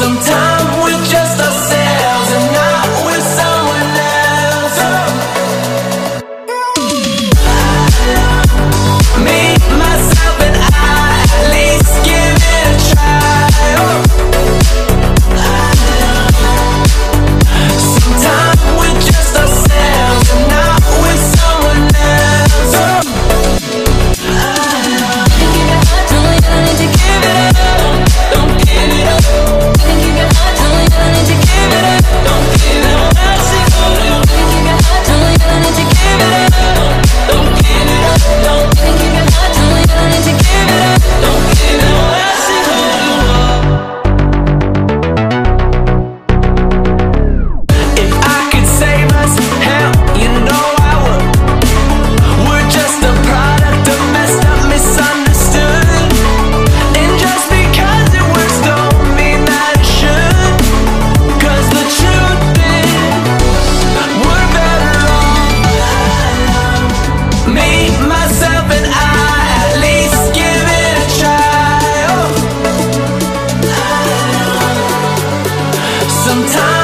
Sometimes we're just ourselves and not with someone else. Me, myself and I, at least give it a try. Sometimes we're just ourselves and not with someone else. Don't need to give it up. Don't give it up. Don't give it up. Don't need to give it up. Don't give it up. Don't give it up. Don't need to give it up. Don't give it up. Don't give it up. Don't need to give it up. Don't give it up. If I could save us, hell, you know I would. We're just a product of messed up, misunderstood. And just because it works don't mean that it should. 'Cause the truth is, we're better off. Me, myself and I, at least give it a try. Sometimes